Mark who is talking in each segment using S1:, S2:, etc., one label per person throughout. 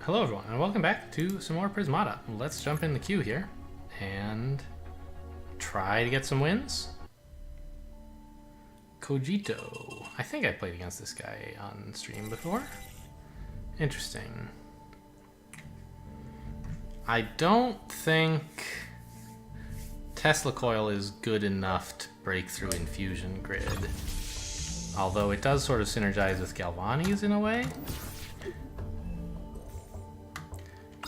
S1: Hello everyone, and welcome back to some more Prismata. Let's jump in the queue here and try to get some wins. Cogito. I think I played against this guy on stream before. Interesting. I don't think Tesla Coil is good enough to break through Infusion Grid. Although it does sort of synergize with Galvani's in a way.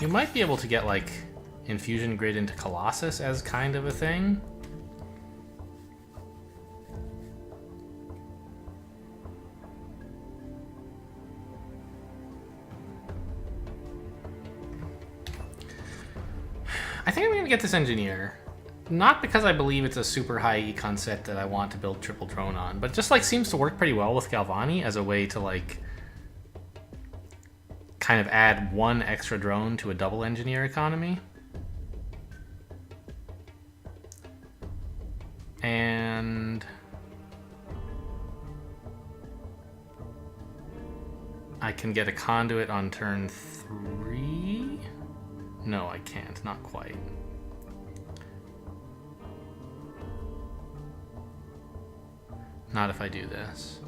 S1: You might be able to get, like, Infusion Grid into Colossus as kind of a thing. I think I'm going to get this Engineer. Not because I believe it's a super high econ set that I want to build triple drone on, but just, like, seems to work pretty well with Galvani as a way to, like, kind of add one extra drone to a double engineer economy. And I can get a conduit on turn 3? No, I can't, not quite. Not if I do this.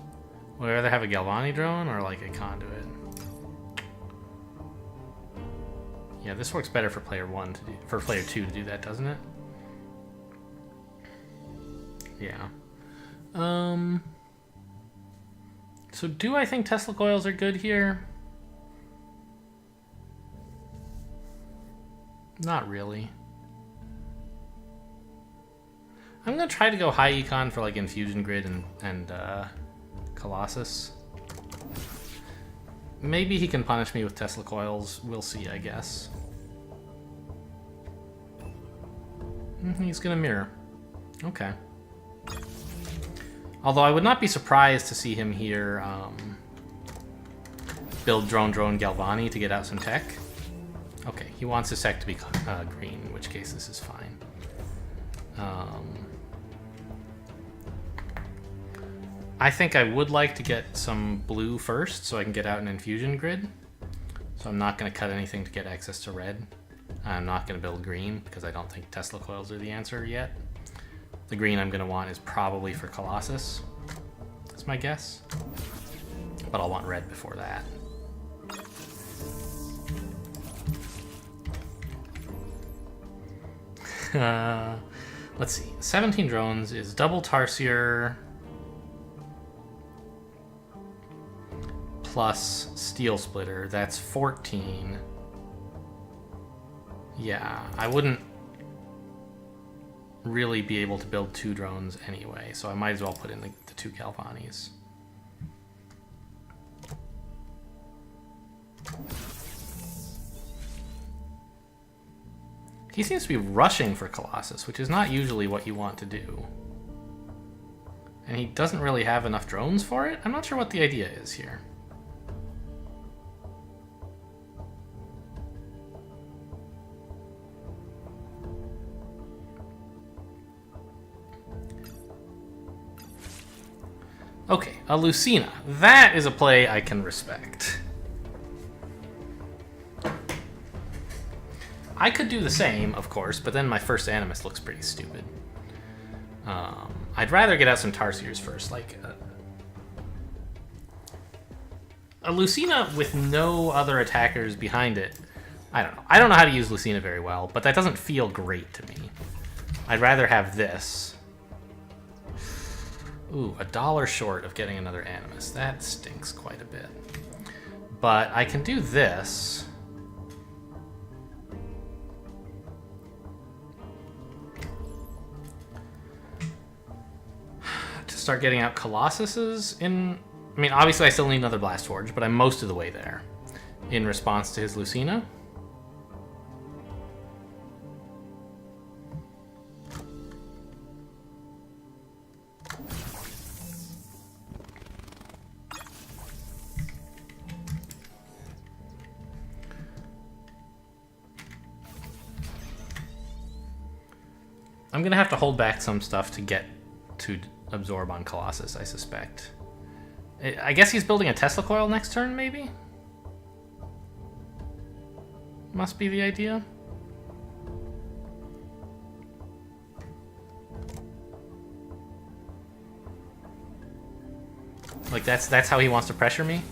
S1: Would I rather have a Galvani drone or like a conduit? Yeah, this works better for player 1 to do, for player 2 to do that, doesn't it? Yeah. So do I think Tesla coils are good here? Not really. I'm gonna try to go high econ for like Infusion Grid and Colossus. Maybe he can punish me with Tesla coils. We'll see, I guess. He's gonna mirror. Okay. Although I would not be surprised to see him here build Drone Galvani to get out some tech. Okay, he wants his tech to be green, in which case this is fine. I think I would like to get some blue first so I can get out an Infusion Grid. So I'm not going to cut anything to get access to red. I'm not going to build green because I don't think Tesla coils are the answer yet. The green I'm going to want is probably for Colossus. That's my guess. But I'll want red before that. Let's see. 17 drones is double Tarsier plus Steel Splitter. That's 14. Yeah, I wouldn't really be able to build 2 drones anyway, so I might as well put in the 2 Galvanis. He seems to be rushing for Colossus, which is not usually what you want to do. And he doesn't really have enough drones for it? I'm not sure what the idea is here. Okay, a Lucina. That is a play I can respect. I could do the same, of course, but then my first Animus looks pretty stupid. I'd rather get out some Tarsiers first, like a Lucina with no other attackers behind it. I don't know. I don't know how to use Lucina very well, but that doesn't feel great to me. I'd rather have this. Ooh, $1 short of getting another Animus. That stinks quite a bit. But I can do this. To start getting out Colossuses in... I mean, obviously I still need another Blast Forge, but I'm most of the way there. In response to his Lucina. I'm gonna have to hold back some stuff to get to absorb on Colossus, I suspect. I guess he's building a Tesla coil next turn, maybe? must be the idea. Like that's how he wants to pressure me?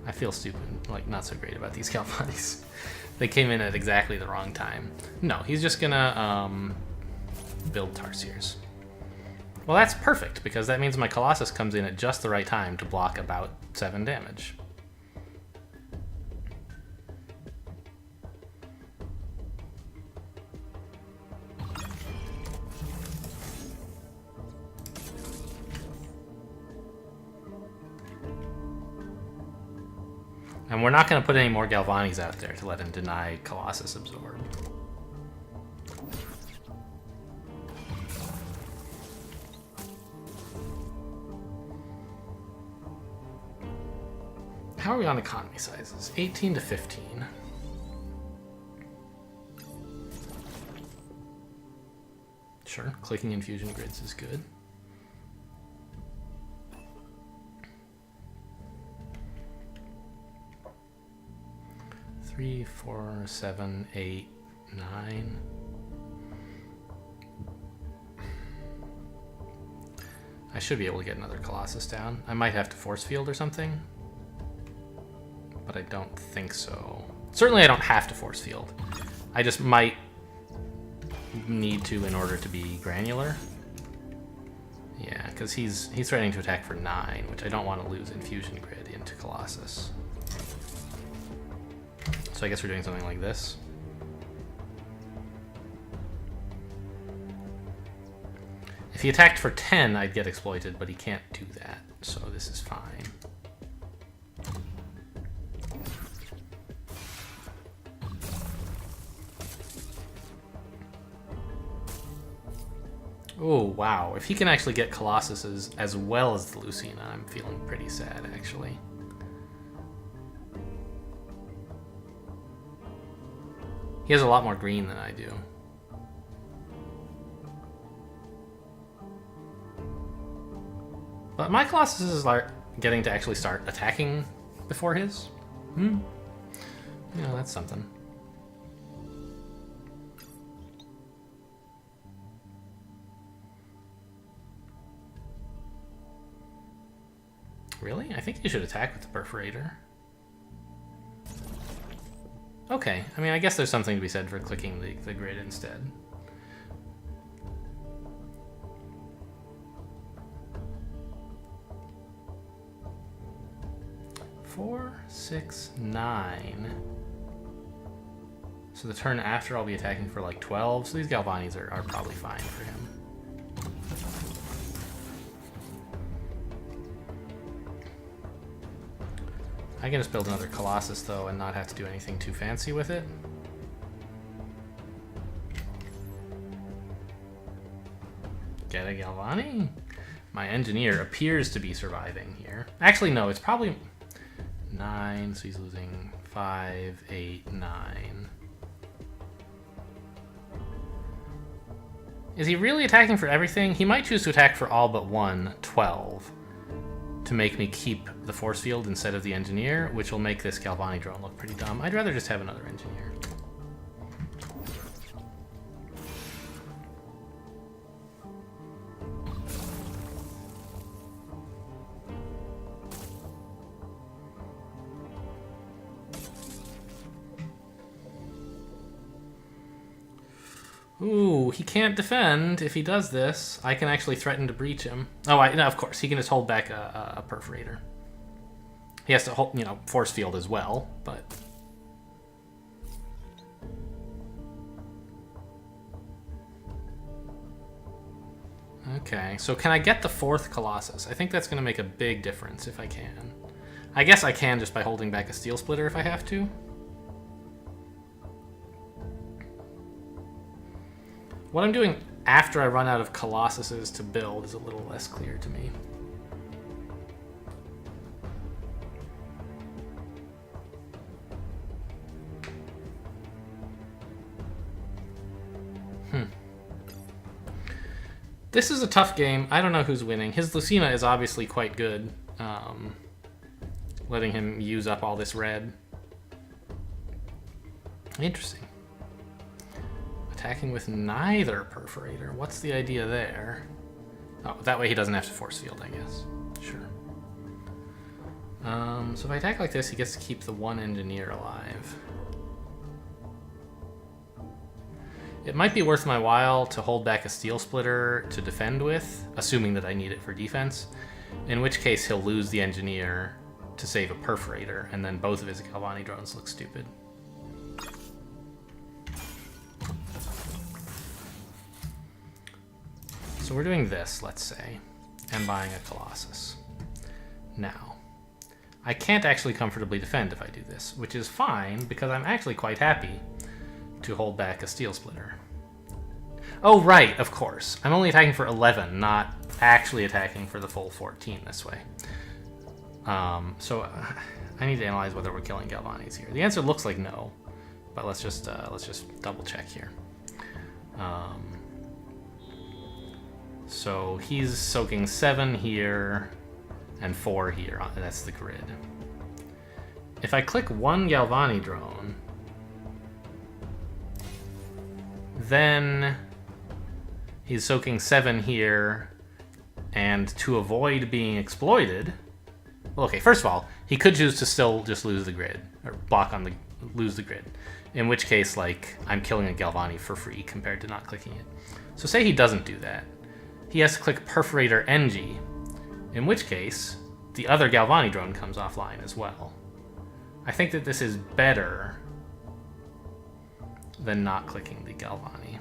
S1: I feel stupid, like not so great about these Galvanis. They came in at exactly the wrong time. No, he's just gonna build Tarsiers. Well, that's perfect, because that means my Colossus comes in at just the right time to block about 7 damage. And we're not going to put any more Galvanis out there to let him deny Colossus Absorb. How are we on economy sizes? 18 to 15. Sure, clicking infusion grids is good. Three, 4, 7, 8, 9. I should be able to get another Colossus down. I might have to force field or something, but I don't think so. Certainly I don't have to force field. I just might need to in order to be granular. Yeah, because he's threatening to attack for 9, which I don't want to lose infusion grid into Colossus. So I guess we're doing something like this. If he attacked for 10, I'd get exploited, but he can't do that, so this is fine. Oh, wow. If he can actually get Colossuses as well as the Lucina, I'm feeling pretty sad, actually. He has a lot more green than I do. But my Colossuses are getting to actually start attacking before his. You know, that's something. Really? I think you should attack with the Perforator. Okay, I mean, I guess there's something to be said for clicking the grid instead. Four, 6, 9. So the turn after I'll be attacking for like 12, so these Galvanis are probably fine for him. I can just build another Colossus, though, and not have to do anything too fancy with it. Get a Galvani? My engineer appears to be surviving here. Actually, no, it's probably 9, so he's losing 5, 8, 9. Is he really attacking for everything? He might choose to attack for all but 1, 12. To make me keep the force field instead of the engineer, which will make this Galvani drone look pretty dumb. I'd rather just have another engineer. Ooh, he can't defend. If he does this, I can actually threaten to breach him. Oh, no, of course, he can just hold back a Perforator. He has to hold, you know, force field as well, but... Okay, so can I get the 4th Colossus? I think that's going to make a big difference if I can. I guess I can just by holding back a Steel Splitter if I have to. What I'm doing after I run out of Colossuses to build is a little less clear to me. This is a tough game. I don't know who's winning. His Lucina is obviously quite good, letting him use up all this red. Interesting. Attacking with neither perforator. What's the idea there? Oh, that way he doesn't have to force field, I guess. Sure. So if I attack like this, he gets to keep the one engineer alive. It might be worth my while to hold back a steel splitter to defend with, assuming that I need it for defense, in which case he'll lose the engineer to save a perforator, and then both of his Galvani drones look stupid. So we're doing this, let's say, and buying a Colossus. Now, I can't actually comfortably defend if I do this, which is fine, because I'm actually quite happy to hold back a steel splitter. Oh, right, of course. I'm only attacking for 11, not actually attacking for the full 14 this way. So I need to analyze whether we're killing Galvanis here. The answer looks like no, but let's just double check here. So he's soaking 7 here and 4 here. That's the grid. If I click one Galvani drone, then he's soaking 7 here, and to avoid being exploited, well, okay, first of all, he could choose to still just lose the grid, or lose the grid, in which case, like, I'm killing a Galvani for free compared to not clicking it. So say he doesn't do that. He has to click Perforator NG, in which case, the other Galvani drone comes offline as well. I think that this is better than not clicking the Galvani.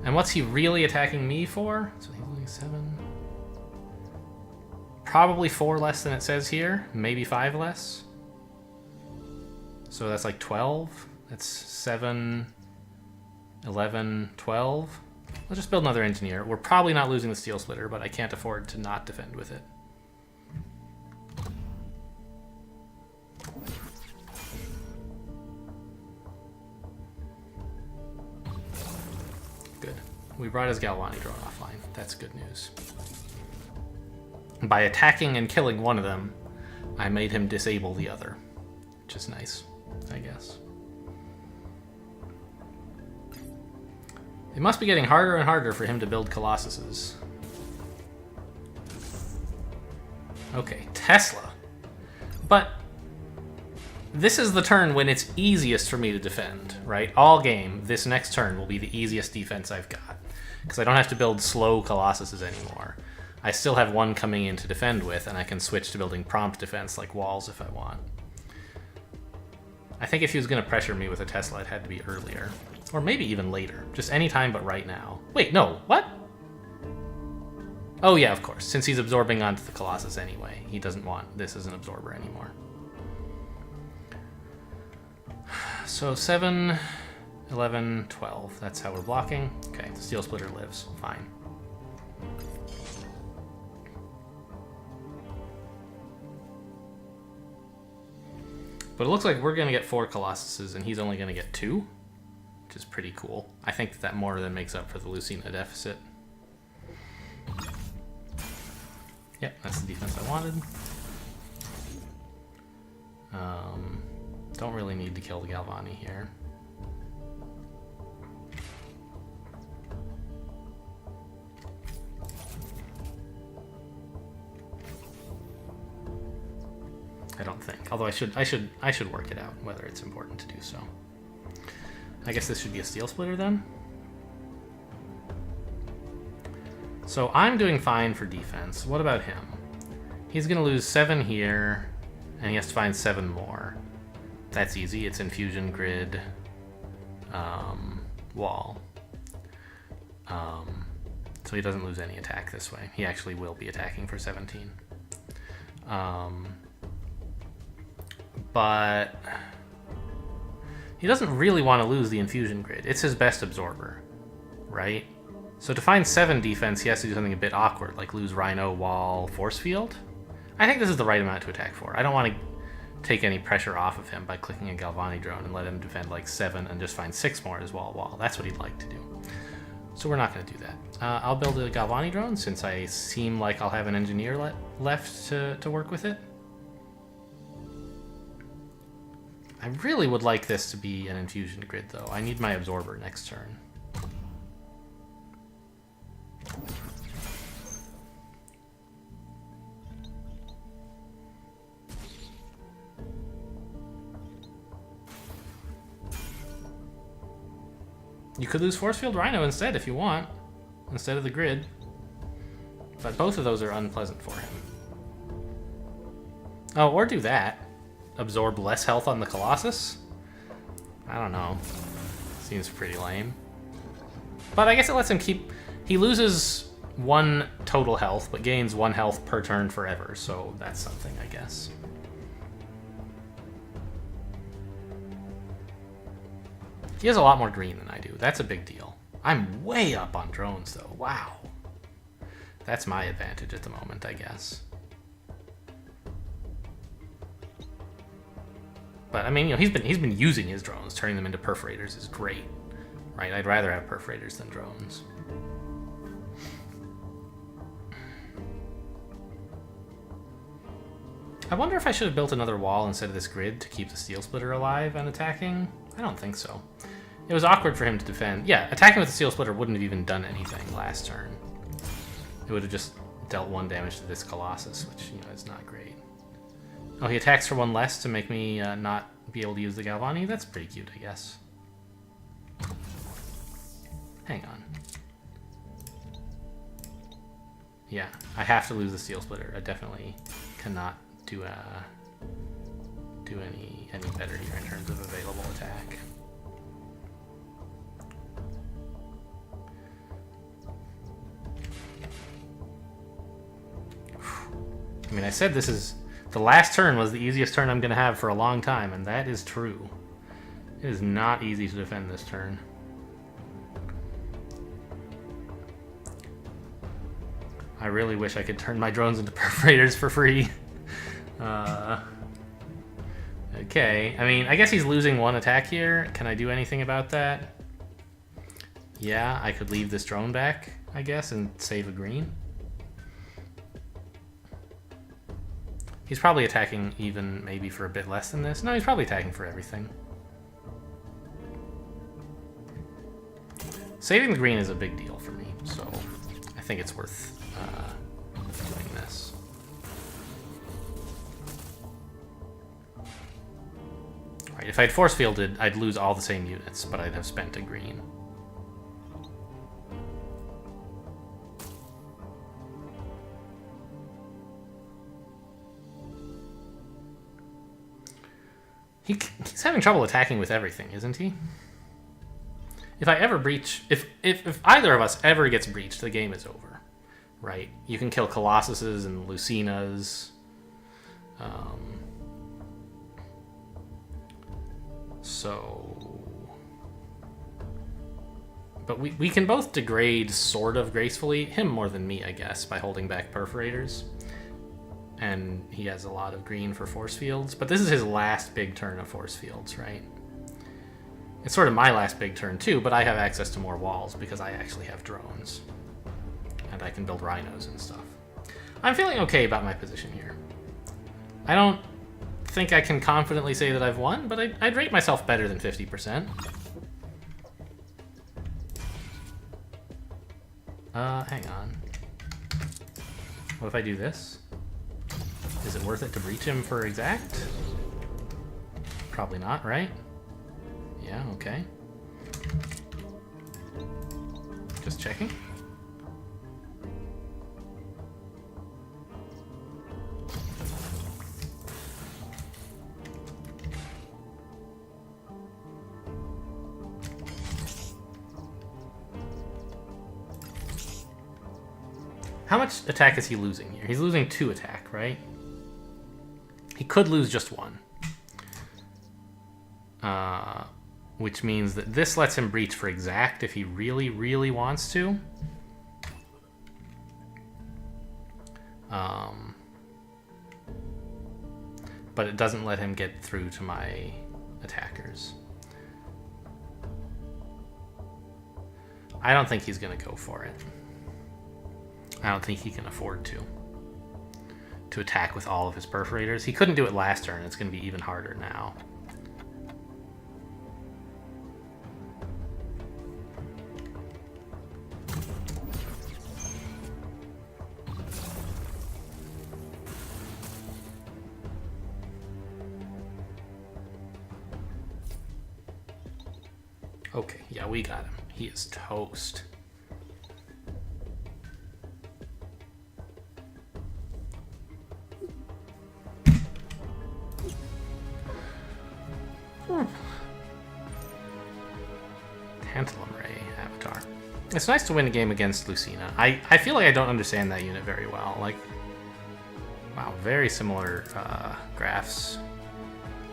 S1: And what's he really attacking me for? So he's only 7. Probably 4 less than it says here. Maybe 5 less. So that's like 12. That's 7, 11, 12. Let's just build another engineer. We're probably not losing the steel splitter, but I can't afford to not defend with it. Good. We brought his Galvani drone offline. That's good news. By attacking and killing one of them, I made him disable the other, which is nice, I guess. It must be getting harder and harder for him to build Colossuses. Okay, Tesla. But this is the turn when it's easiest for me to defend, right? All game, this next turn will be the easiest defense I've got, because I don't have to build slow Colossuses anymore. I still have one coming in to defend with, and I can switch to building prompt defense like walls if I want. I think if he was going to pressure me with a Tesla, it had to be earlier. Or maybe even later. Just any time but right now. Wait, no, what? Oh yeah, of course. Since he's absorbing onto the Colossus anyway. He doesn't want this as an absorber anymore. So 7, 11, 12. That's how we're blocking. Okay, the steel splitter lives. Fine. But it looks like we're going to get 4 Colossuses, and he's only going to get 2, which is pretty cool. I think that more than makes up for the Lucina deficit. Yep, that's the defense I wanted. Don't really need to kill the Galvani here. I don't think. Although I should work it out whether it's important to do so. I guess this should be a steel splitter then. So I'm doing fine for defense. What about him? He's gonna lose 7 here, and he has to find 7 more. That's easy. It's infusion grid, wall. So he doesn't lose any attack this way. He actually will be attacking for 17. But he doesn't really want to lose the infusion grid. It's his best absorber, right? So to find 7 defense, he has to do something a bit awkward, like lose Rhino, wall, force field. I think this is the right amount to attack for. I don't want to take any pressure off of him by clicking a Galvani drone and let him defend like 7 and just find 6 more as wall. That's what he'd like to do. So we're not going to do that. I'll build a Galvani drone since I seem like I'll have an engineer left to work with it. I really would like this to be an infusion grid, though. I need my absorber next turn. You could lose Force Field Rhino instead if you want, instead of the grid. But both of those are unpleasant for him. Oh, or do that. Absorb less health on the Colossus? I don't know. Seems pretty lame. But I guess it lets him keep... He loses 1 total health, but gains 1 health per turn forever, so that's something, I guess. He has a lot more green than I do. That's a big deal. I'm way up on drones, though. Wow. That's my advantage at the moment, I guess. But I mean, you know, he's been using his drones, turning them into perforators is great, right? I'd rather have perforators than drones. I wonder if I should have built another wall instead of this grid to keep the Steel Splitter alive and attacking. I don't think so. It was awkward for him to defend. Yeah, attacking with the Steel Splitter wouldn't have even done anything last turn. It would have just dealt 1 damage to this Colossus, which, you know, is not great. Oh, he attacks for 1 less to make me not be able to use the Galvani? That's pretty cute, I guess. Hang on. Yeah, I have to lose the Steel Splitter. I definitely cannot do any better here in terms of available attack. I mean, I said this is... The last turn was the easiest turn I'm going to have for a long time, and that is true. It is not easy to defend this turn. I really wish I could turn my drones into perforators for free. Okay, I mean, I guess he's losing 1 attack here. Can I do anything about that? Yeah, I could leave this drone back, I guess, and save a green. He's probably attacking even maybe for a bit less than this. No, he's probably attacking for everything. Saving the green is a big deal for me, so I think it's worth doing this. Right, if I'd force fielded, I'd lose all the same units, but I'd have spent a green. He's having trouble attacking with everything, isn't he? If I ever breach... If either of us ever gets breached, the game is over. Right? You can kill Colossuses and Lucinas. But we can both degrade sort of gracefully. Him more than me, I guess, by holding back Perforators. And he has a lot of green for force fields. But this is his last big turn of force fields, right? It's sort of my last big turn too, but I have access to more walls because I actually have drones. And I can build rhinos and stuff. I'm feeling okay about my position here. I don't think I can confidently say that I've won, but I'd rate myself better than 50%. Hang on. What if I do this? Is it worth it to breach him for exact? Probably not, right? Yeah, okay. Just checking. How much attack is he losing here? He's losing 2 attack, right? He could lose just 1. Which means that this lets him breach for exact if he really, really wants to. But it doesn't let him get through to my attackers. I don't think he's going to go for it. I don't think he can afford to attack with all of his perforators. He couldn't do it last turn. It's going to be even harder now. Okay, yeah, we got him. He is toast. Tantalum Ray Avatar. It's nice to win a game against Lucina. I feel like I don't understand that unit very well. Like, wow, very similar graphs.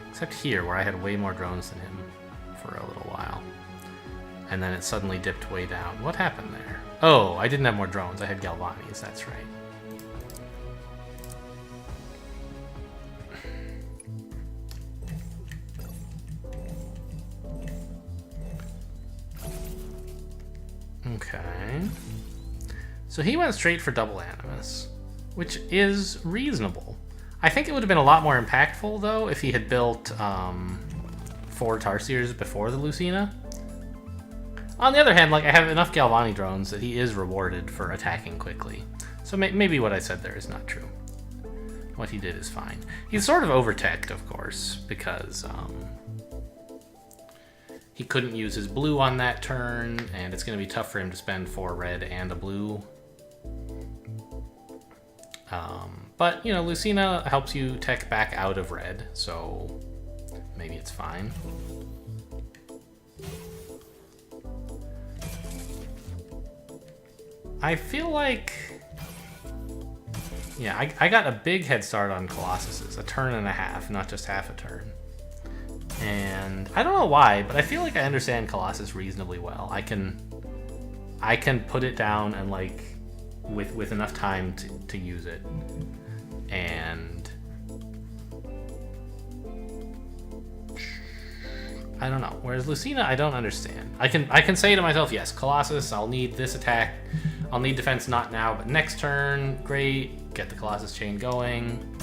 S1: Except here, where I had way more drones than him for a little while. And then it suddenly dipped way down. What happened there? Oh, I didn't have more drones. I had Galvanis, that's right. Okay. So he went straight for double Animus, which is reasonable. I think it would have been a lot more impactful, though, if he had built 4 Tarsiers before the Lucina. On the other hand, like, I have enough Galvani drones that he is rewarded for attacking quickly. So maybe what I said there is not true. What he did is fine. He's sort of over-teched, of course, because he couldn't use his blue on that turn, and it's going to be tough for him to spend 4 red and a blue. But, you know, Lucina helps you tech back out of red, so maybe it's fine. I feel like... Yeah, I got a big head start on Colossuses, a turn and a half, not just half a turn. And I don't know why, but I feel like I understand Colossus reasonably well. I can put it down and, like, with enough time to use it. And I don't know. Whereas Lucina, I don't understand. I can say to myself, yes, Colossus, I'll need this attack. I'll need defense not now, but next turn, great. Get the Colossus chain going.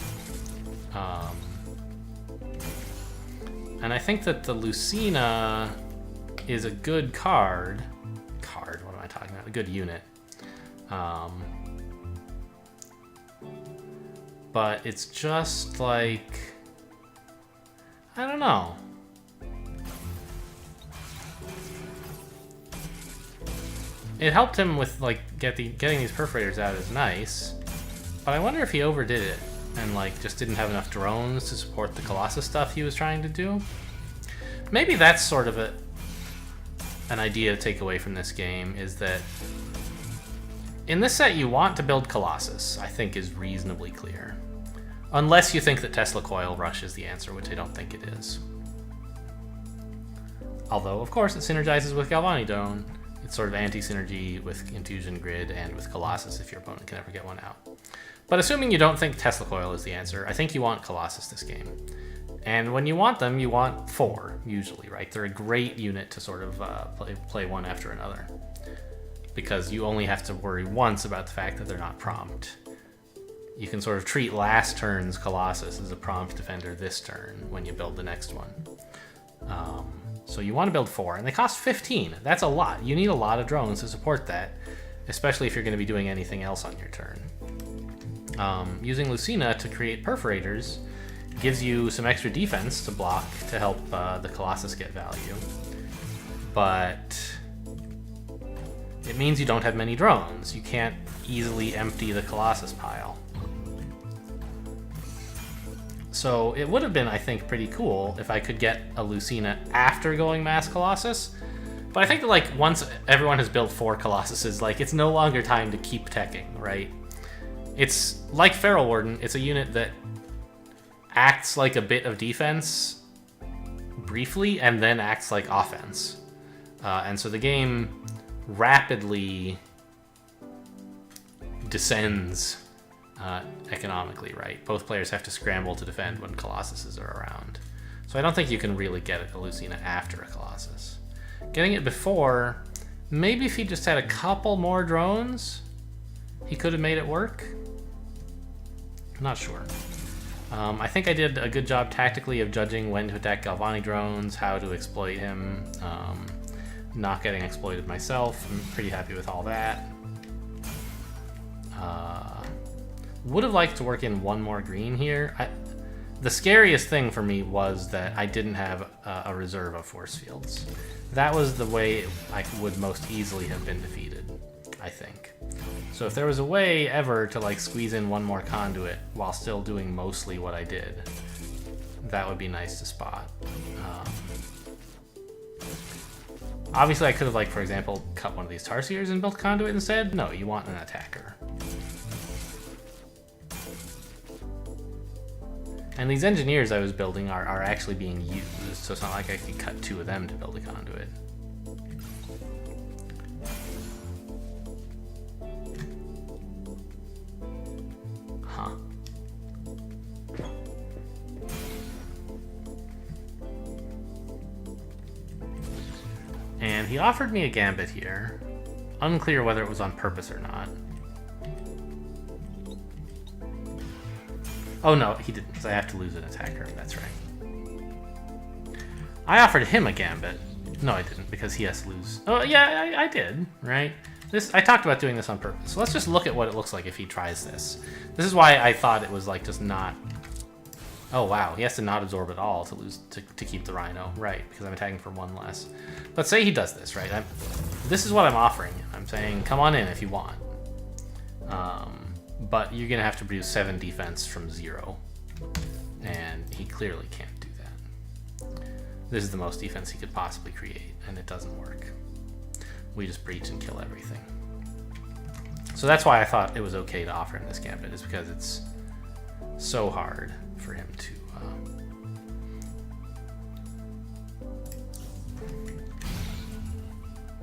S1: And I think that the Lucina is a good card. What am I talking about? A good unit. But it's just like... I don't know. It helped him with, like, getting these perforators out is nice. But I wonder if he overdid it and, like, just didn't have enough drones to support the Colossus stuff he was trying to do. Maybe that's sort of an idea to take away from this game, is that in this set you want to build Colossus, I think is reasonably clear. Unless you think that Tesla Coil Rush is the answer, which I don't think it is. Although, of course, it synergizes with Galvani Drone. It's sort of anti-synergy with Infusion Grid and with Colossus if your opponent can ever get one out. But assuming you don't think Tesla Coil is the answer, I think you want Colossus this game. And when you want them, you want 4, usually, right? They're a great unit to sort of play one after another. Because you only have to worry once about the fact that they're not prompt. You can sort of treat last turn's Colossus as a prompt defender this turn when you build the next one. So you want to build 4, and they cost 15. That's a lot. You need a lot of drones to support that, especially if you're going to be doing anything else on your turn. Using Lucina to create perforators gives you some extra defense to block to help the Colossus get value. But it means you don't have many drones. You can't easily empty the Colossus pile. So it would have been, I think, pretty cool if I could get a Lucina after going Mass Colossus. But I think that, like, once everyone has built 4 Colossuses, like, it's no longer time to keep teching, right? It's like Feral Warden. It's a unit that acts like a bit of defense briefly and then acts like offense. And so the game rapidly descends economically, right? Both players have to scramble to defend when Colossuses are around. So I don't think you can really get a Lucina after a Colossus. Getting it before, maybe if he just had a couple more drones, he could have made it work. I'm not sure. I think I did a good job tactically of judging when to attack Galvani drones, how to exploit him, not getting exploited myself. I'm pretty happy with all that. Would have liked to work in one more green here. the scariest thing for me was that I didn't have a reserve of force fields. That was the way I would most easily have been defeated, I think. So if there was a way ever to like squeeze in one more conduit while still doing mostly what I did, that would be nice to spot. Obviously I could have, like, for example, cut one of these Tarsiers and built conduit instead. No, you want an attacker. And these engineers I was building are actually being used, so it's not like I could cut 2 of them to build a conduit. Huh. And he offered me a gambit here. Unclear whether it was on purpose or not. Oh no, he didn't, because I have to lose an attacker. That's right. I offered him a gambit. No, I didn't, because he has to lose. Oh yeah, I did, right? I talked about doing this on purpose. So let's just look at what it looks like if he tries this. This is why I thought it was like just not... Oh wow, he has to not absorb at all to keep the Rhino. Right, because I'm attacking for 1 less. Let's say he does this, right? This is what I'm offering him. I'm saying, come on in if you want. But you're gonna have to produce 7 defense from 0. And he clearly can't do that. This is the most defense he could possibly create, and it doesn't work. We just breach and kill everything. So that's why I thought it was okay to offer him this gambit, is because it's so hard for him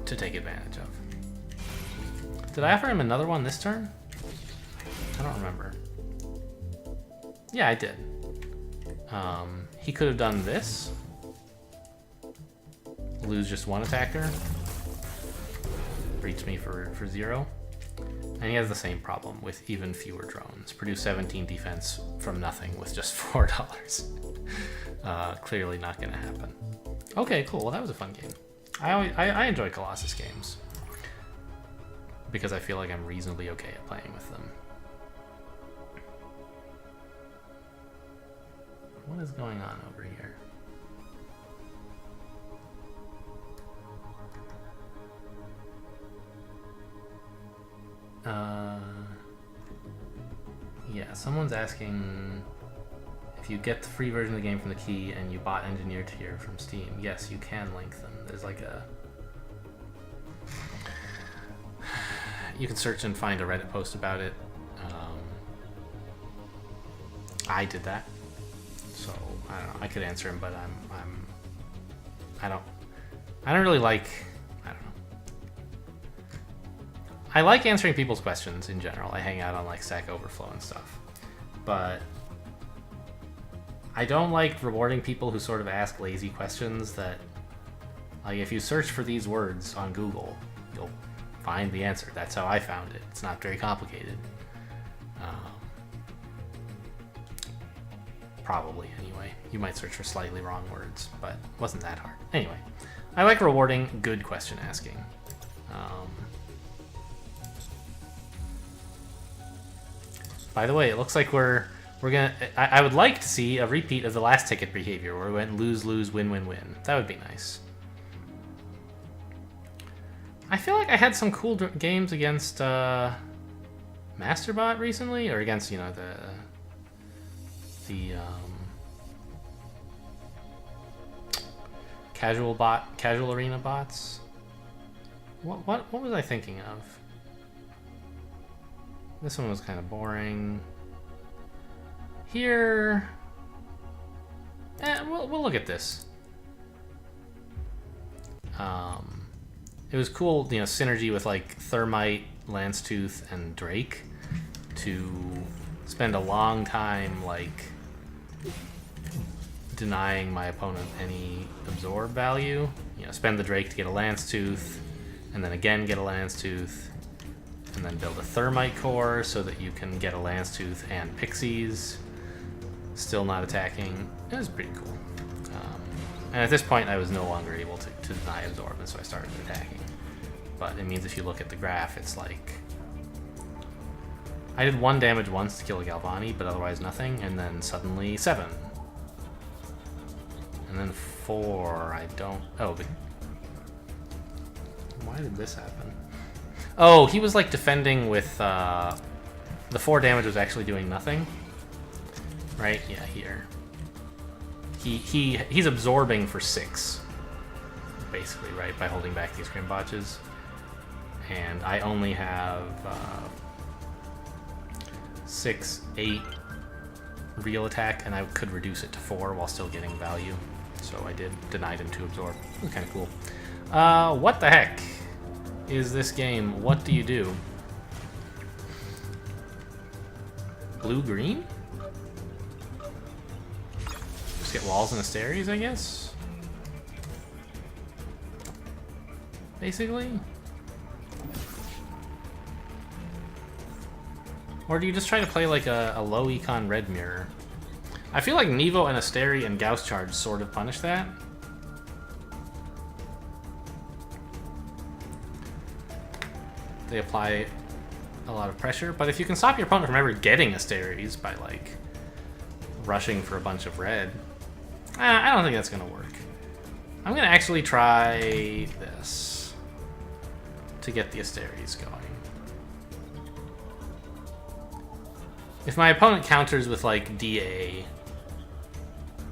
S1: to take advantage of. Did I offer him another one this turn? I don't remember. Yeah, I did. He could have done this. Lose just 1 attacker. Breach me for 0. And he has the same problem with even fewer drones. Produce 17 defense from nothing with just $4. Clearly not going to happen. Okay, cool. Well, that was a fun game. I enjoy Colossus games because I feel like I'm reasonably okay at playing with them. What is going on over here? Yeah, someone's asking if you get the free version of the game from the key and you bought Engineer Tier from Steam. Yes, you can link them. There's like a... You can search and find a Reddit post about it. I did that. So, I don't know. I could answer him, but I don't really like... I don't know. I like answering people's questions in general. I hang out on like Stack Overflow and stuff. But I don't like rewarding people who sort of ask lazy questions that, like, if you search for these words on Google, you'll find the answer. That's how I found it. It's not very complicated. Probably, anyway. You might search for slightly wrong words, but it wasn't that hard. Anyway, I like rewarding good question asking. By the way, it looks like we're gonna... I would like to see a repeat of the last ticket behavior where we went lose, lose, win, win, win. That would be nice. I feel like I had some cool games against Masterbot recently, or against, you know, the casual arena bots. What was I thinking of? This one was kind of boring. Here, we'll look at this. It was cool, you know, synergy with like Thermite, Lancetooth, and Drake to spend a long time like denying my opponent any absorb value. You know, spend the Drake to get a Lancetooth, and then again get a Lancetooth, and then build a Thermite core so that you can get a Lancetooth and Pixies. Still not attacking. It was pretty cool. And at this point, I was no longer able to deny absorb, and so I started attacking. But it means if you look at the graph, it's like... I did 1 damage once to kill a Galvani, but otherwise nothing, and then suddenly 7. And then 4, I don't... Oh, but... Why did this happen? Oh, he was like defending with... The 4 damage was actually doing nothing. Right? Yeah, here. He's absorbing for 6. Basically, right? By holding back these Grim Botches. And I only have 6, 8 real attack, and I could reduce it to 4 while still getting value. So I denied him to absorb. It was kind of cool. What the heck is this game? What do you do? Blue-green? Just get walls and Asteries, I guess? Basically? Or do you just try to play like a low econ red mirror? I feel like Nevo and Asteri and Gauss Charge sort of punish that. They apply a lot of pressure, but if you can stop your opponent from ever getting Asteries by like rushing for a bunch of red, I don't think that's gonna work. I'm gonna actually try this to get the Asteries going. If my opponent counters with like DA,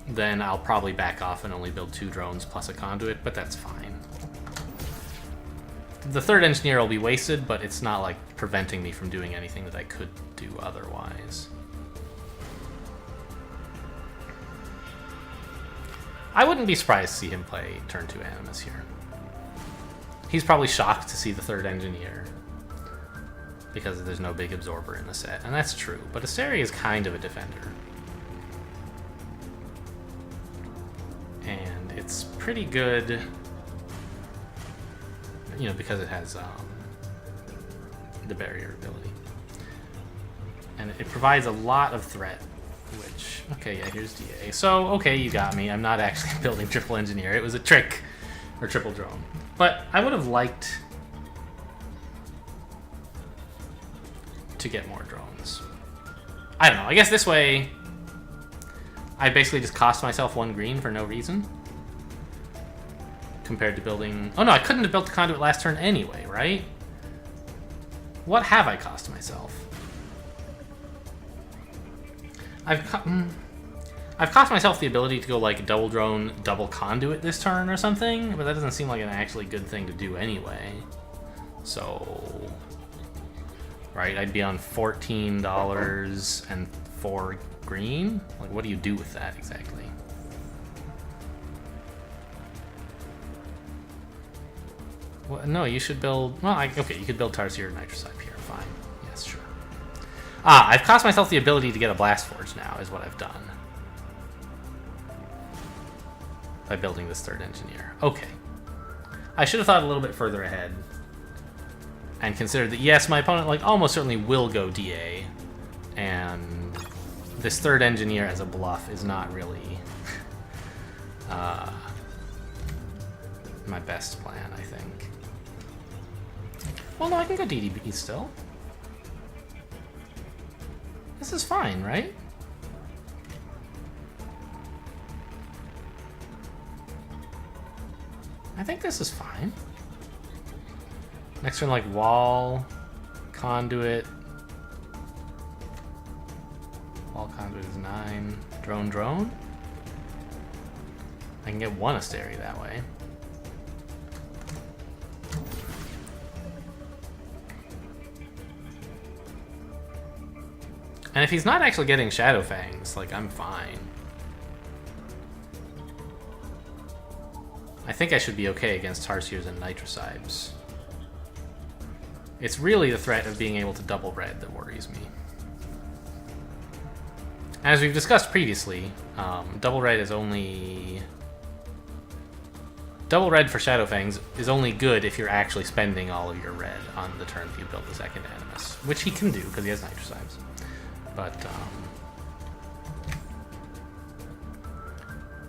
S1: then I'll probably back off and only build 2 drones plus a conduit, but that's fine. The 3rd engineer will be wasted, but it's not like preventing me from doing anything that I could do otherwise. I wouldn't be surprised to see him play turn 2 Animus here. He's probably shocked to see the 3rd engineer, because there's no big absorber in the set, and that's true. But Asteri is kind of a defender. And it's pretty good, you know, because it has the barrier ability. And it provides a lot of threat, which, okay, yeah, here's DA. So, okay, you got me. I'm not actually building triple engineer. It was a trick, or triple drone. But I would have liked to get more drones. I don't know. I guess this way, I basically just cost myself 1 green for no reason. Compared to building... Oh no, I couldn't have built the conduit last turn anyway, right? What have I cost myself? I've cost myself the ability to go like double drone, double conduit this turn or something, but that doesn't seem like an actually good thing to do anyway. So... Right, I'd be on $14 and 4 green? Like, what do you do with that exactly? Well, no, you should build... Well, okay, you could build Tarsier Nitrocype here. Fine. Yes, sure. I've cost myself the ability to get a Blast Forge now, is what I've done. By building this 3rd engineer. Okay. I should have thought a little bit further ahead. And considered that, yes, my opponent like almost certainly will go DA. And this 3rd engineer as a bluff is not really my best plan, I think. Well, no, I can go DDB still. This is fine, right? I think this is fine. Next turn, like, wall, conduit. Wall conduit is 9. Drone, drone. I can get 1 Asteri that way. And if he's not actually getting Shadow Fangs, like, I'm fine. I think I should be okay against Tarsiers and Nitrocypes. It's really the threat of being able to double red that worries me. As we've discussed previously, double red is only... Double red for Shadow Fangs is only good if you're actually spending all of your red on the turn that you build the 2nd Animus, which he can do because he has Nitrocypes. But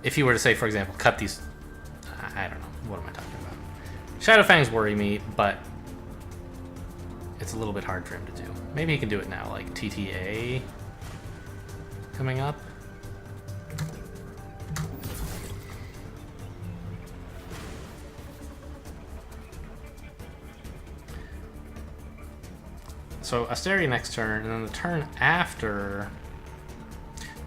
S1: if you were to say, for example, cut these... I don't know. What am I talking about? Shadow Fangs worry me, but it's a little bit hard for him to do. Maybe he can do it now, like TTA coming up. So Asteri next turn, and then the turn after...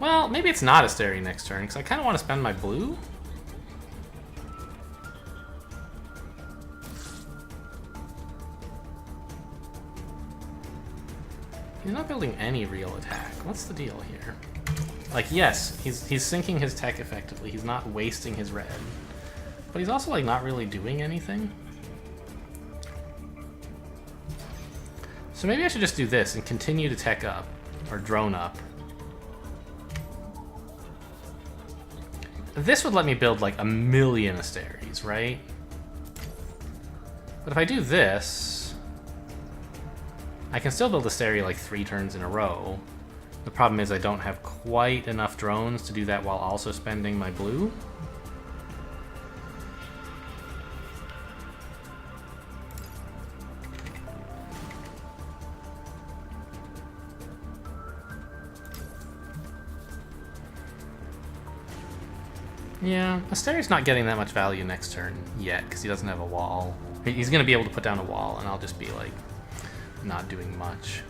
S1: Well, maybe it's not Asteri next turn, because I kind of want to spend my blue. He's not building any real attack. What's the deal here? Like, yes, he's sinking his tech effectively. He's not wasting his red. But he's also, like, not really doing anything. So maybe I should just do this and continue to tech up, or drone up. This would let me build like 1,000,000 Asteries, right? But if I do this, I can still build Asteri like 3 turns in a row. The problem is I don't have quite enough drones to do that while also spending my blue. Yeah, Asteri's not getting that much value next turn yet, because he doesn't have a wall. He's going to be able to put down a wall, and I'll just be, like, not doing much.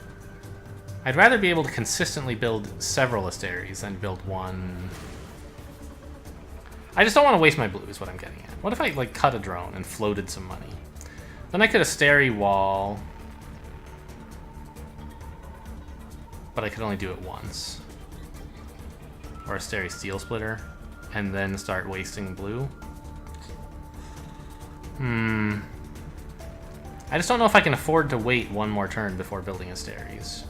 S1: I'd rather be able to consistently build several Asteris than build one. I just don't want to waste my blue, is what I'm getting at. What if I, like, cut a drone and floated some money? Then I could Asteri wall, but I could only do it once. Or Asteri Steel Splitter. And then start wasting blue. I just don't know if I can afford to wait one more turn before building Asteris.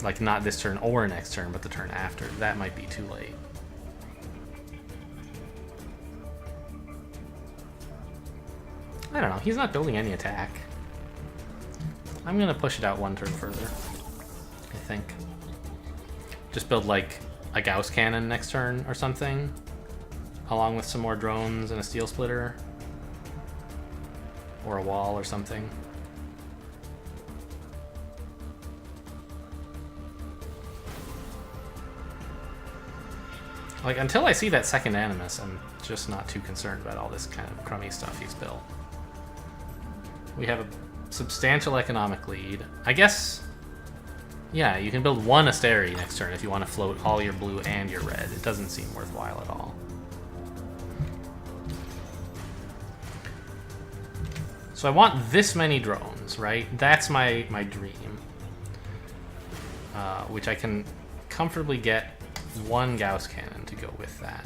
S1: Like, not this turn or next turn, but the turn after. That might be too late. I don't know. He's not building any attack. I'm gonna push it out one turn further, I think. Just build, like, a Gauss cannon next turn or something, along with some more drones and a steel splitter, or a wall or something. Like, until I see that second Animus, I'm just not too concerned about all this kind of crummy stuff he's built. We have a substantial economic lead. I guess... Yeah, you can build one Asteri next turn if you want to float all your blue and your red. It doesn't seem worthwhile at all. So I want this many drones, right? That's my dream. Which I can comfortably get one Gauss cannon to go with that.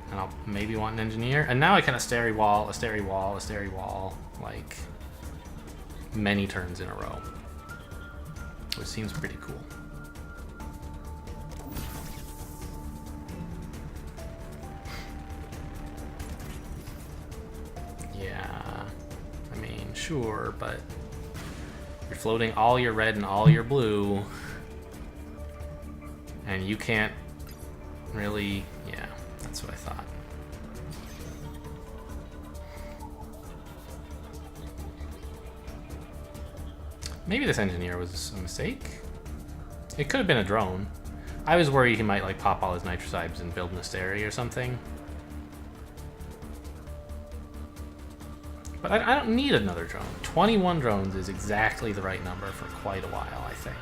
S1: And I'll maybe want an engineer. And now I can Asteri wall, Asteri wall, Asteri wall, like many turns in a row. Which seems pretty cool. Yeah, I mean, sure, but you're floating all your red and all your blue, and you can't really, yeah, that's what I thought. Maybe this engineer was a mistake. It could have been a drone. I was worried he might like pop all his nitrocybes and build an Asteri or something. But I don't need another drone. 21 drones is exactly the right number for quite a while, I think.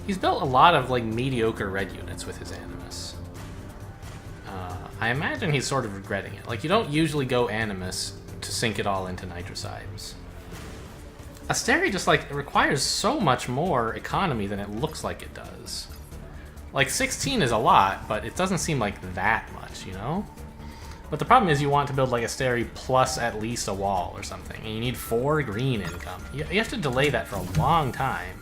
S1: He's built a lot of like mediocre red units with his Animus. I imagine he's sort of regretting it. Like, you don't usually go Animus to sink it all into nitrocybes. Asteri just like requires so much more economy than it looks like it does. Like 16 is a lot, but it doesn't seem like that much, you know? But the problem is you want to build like Asteri plus at least a wall or something, and you need 4 green income. You have to delay that for a long time.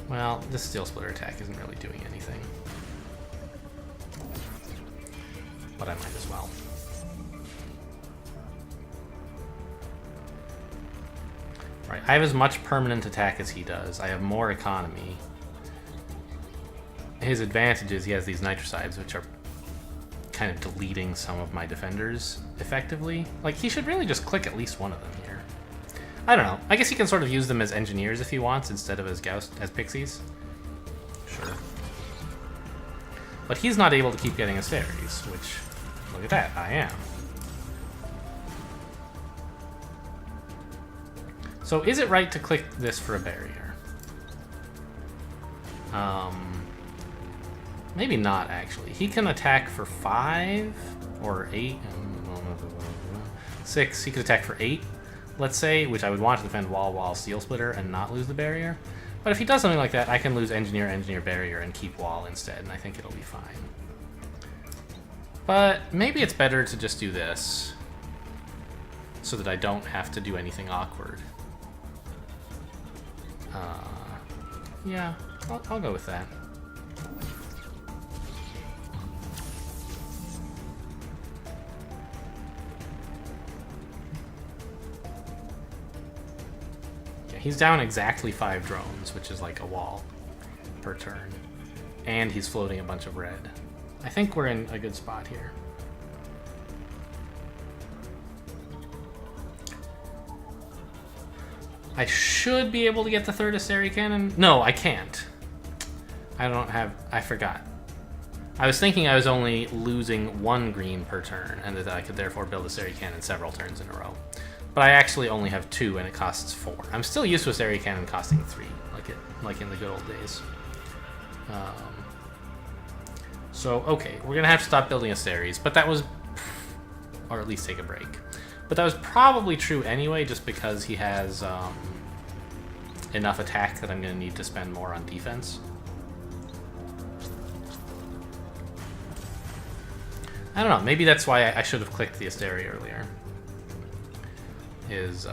S1: Well, this steel splitter attack isn't really doing anything. But I might as well. Right, I have as much permanent attack as he does. I have more economy. His advantage is he has these nitrocybes, which are kind of deleting some of my defenders effectively. Like, he should really just click at least one of them here. I don't know. I guess he can sort of use them as engineers if he wants instead of as pixies. Sure. But he's not able to keep getting Asteries, which, look at that, I am. So is it right to click this for a barrier? Maybe not, actually. He can attack for 5 or 8. 6. He could attack for 8, let's say, which I would want to defend wall, steel splitter, and not lose the barrier. But if he does something like that, I can lose engineer, barrier, and keep wall instead, and I think it'll be fine. But maybe it's better to just do this, so that I don't have to do anything awkward. Yeah, I'll go with that. He's down exactly 5 drones, which is like a wall per turn. And he's floating a bunch of red. I think we're in a good spot here. I should be able to get the third Asteri cannon. No, I can't. I forgot. I was thinking I was only losing 1 green per turn, and that I could therefore build Asteri cannon several turns in a row. But I actually only have 2, and it costs 4. I'm still used to a Asteri cannon costing 3, like in the good old days. So, okay, we're gonna have to stop building Asteris, but that was... or at least take a break. But that was probably true anyway, just because he has enough attack that I'm gonna need to spend more on defense. I don't know, maybe that's why I should have clicked the Asteri earlier. Is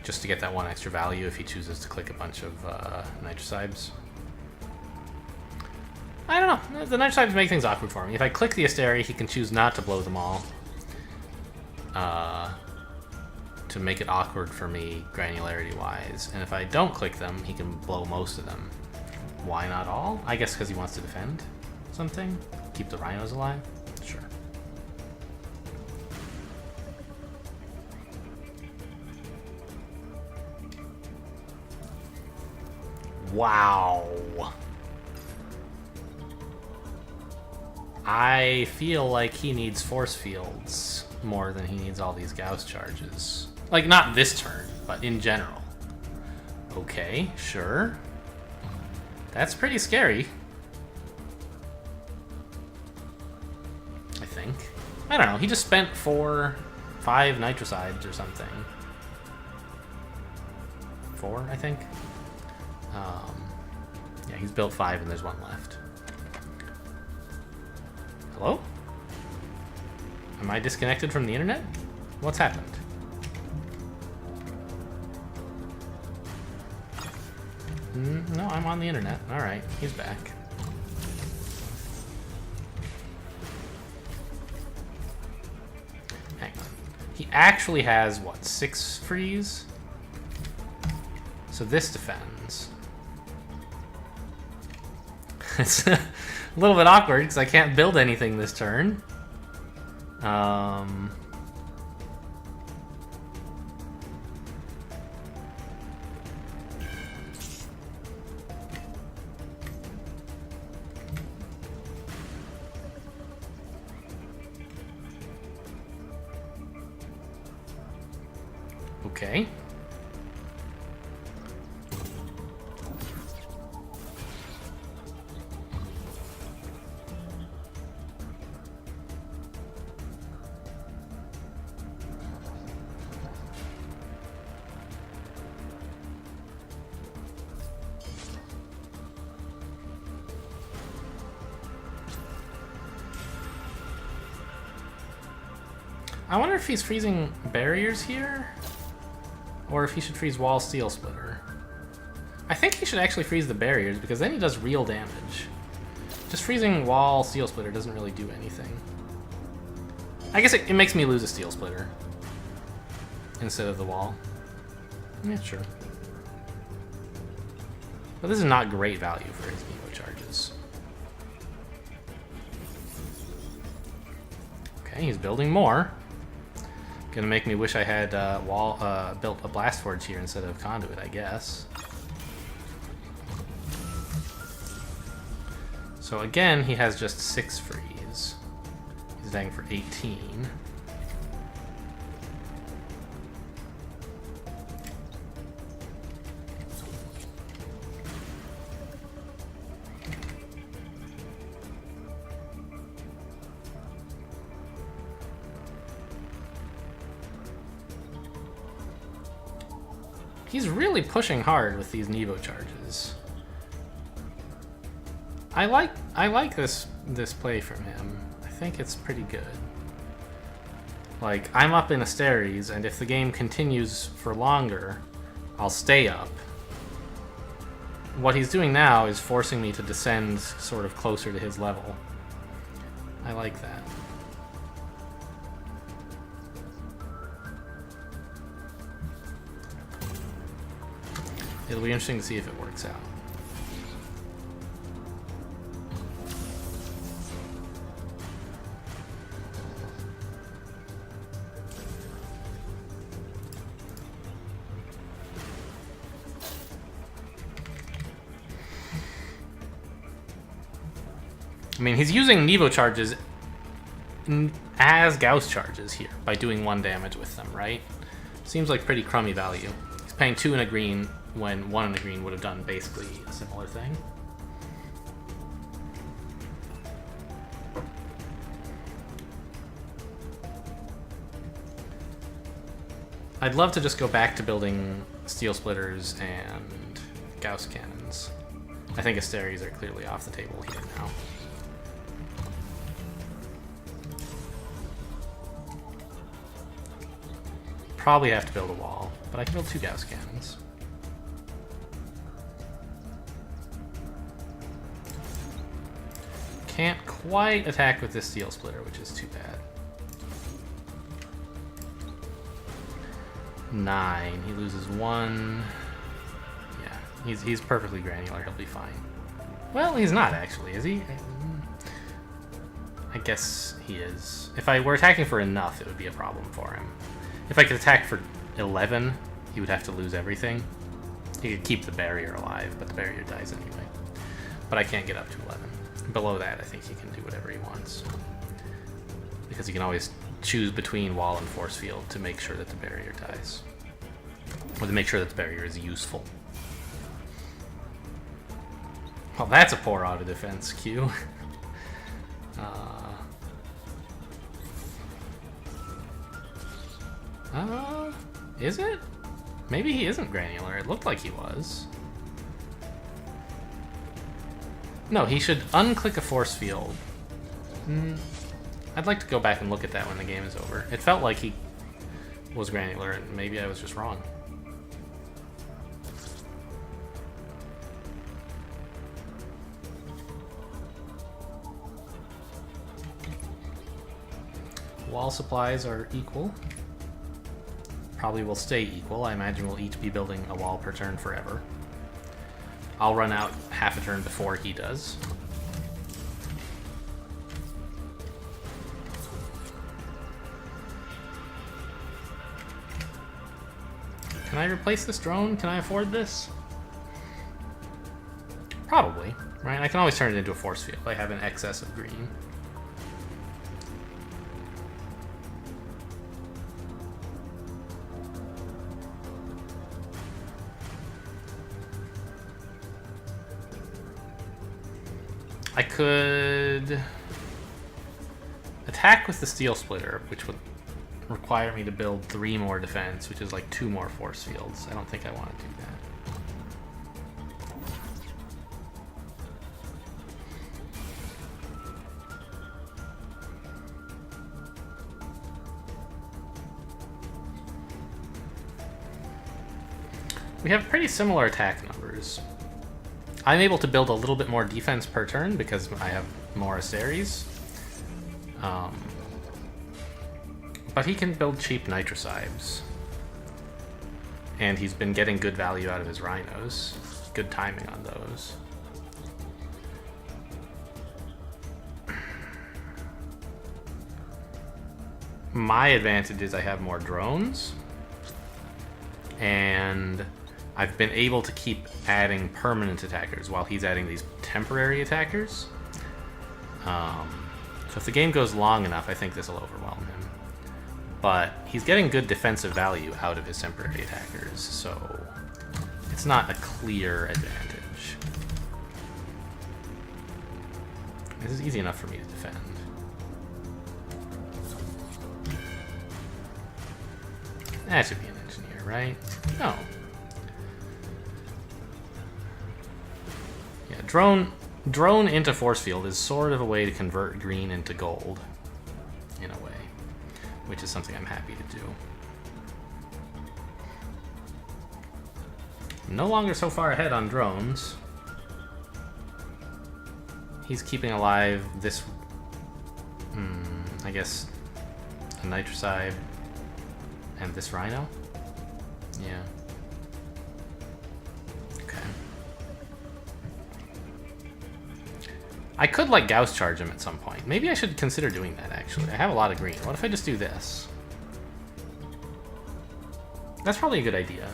S1: just to get that 1 extra value if he chooses to click a bunch of nitrocides. I don't know. The nitrocides make things awkward for me. If I click the Asteri, he can choose not to blow them all. To make it awkward for me, granularity-wise. And if I don't click them, he can blow most of them. Why not all? I guess because he wants to defend something? Keep the rhinos alive? Sure. Wow. I feel like he needs force fields more than he needs all these Gauss charges. Like, not this turn, but in general. Okay, sure. That's pretty scary. I think. I don't know, he just spent 5 nitrocides or something. 4, I think. Yeah, he's built 5 and there's 1 left. Hello? Am I disconnected from the internet? What's happened? No, I'm on the internet. Alright, he's back. Hang on. He actually has, what, 6 freeze? So this defends. It's a little bit awkward because I can't build anything this turn. Okay. I wonder if he's freezing barriers here, or if he should freeze wall steel splitter. I think he should actually freeze the barriers because then he does real damage. Just freezing wall steel splitter doesn't really do anything. I guess it makes me lose a steel splitter instead of the wall. Yeah, sure. But this is not great value for his Evo charges. Okay, he's building more. Gonna make me wish I had built a blast forge here instead of conduit, I guess. So again, he has just 6 freeze. He's dying for 18. He's really pushing hard with these Nevo charges. I like this play from him. I think it's pretty good. Like, I'm up in Asteres, and if the game continues for longer, I'll stay up. What he's doing now is forcing me to descend sort of closer to his level. I like that. It'll be interesting to see if it works out. I mean, he's using Nevo charges as Gauss charges here by doing 1 damage with them, right? Seems like pretty crummy value. He's paying 2 and a green when 1 and a green would have done basically a similar thing. I'd love to just go back to building steel splitters and Gauss cannons. I think Asteres are clearly off the table here now. Probably have to build a wall, but I can build 2 Gauss cannons. Can't quite attack with this steel splitter, which is too bad. 9. He loses 1. Yeah, he's perfectly granular. He'll be fine. Well, he's not actually, is he? I guess he is. If I were attacking for enough, it would be a problem for him. If I could attack for 11, he would have to lose everything. He could keep the barrier alive, but the barrier dies anyway. But I can't get up to 11. Below that, I think he can do whatever he wants. Because he can always choose between wall and force field to make sure that the barrier dies. Or to make sure that the barrier is useful. Well, that's a poor auto defense, Q. Is it? Maybe he isn't granular. It looked like he was. No, he should unclick a force field. I'd like to go back and look at that when the game is over. It felt like he was granular, and maybe I was just wrong. Wall supplies are equal. Probably will stay equal. I imagine we'll each be building a wall per turn forever. I'll run out half a turn before he does. Can I replace this drone? Can I afford this? Probably, right? I can always turn it into a force field. I have an excess of green. I could attack with the steel splitter, which would require me to build 3 more defense, which is like 2 more force fields. I don't think I want to do that. We have pretty similar attack numbers. I'm able to build a little bit more defense per turn because I have more Asteres. But he can build cheap nitrocides. And he's been getting good value out of his rhinos. Good timing on those. my advantage is I have more drones, and I've been able to keep adding permanent attackers while he's adding these temporary attackers. So if the game goes long enough, I think this will overwhelm him. But he's getting good defensive value out of his temporary attackers, so it's not a clear advantage. This is easy enough for me to defend. That should be an engineer, right? No. Yeah, drone into force field is sort of a way to convert green into gold, in a way, which is something I'm happy to do. I'm no longer so far ahead on drones. He's keeping alive this, I guess, a nitricide and this rhino. Yeah. Okay. I could, like, Gauss charge him at some point. Maybe I should consider doing that, actually. I have a lot of green. What if I just do this? That's probably a good idea.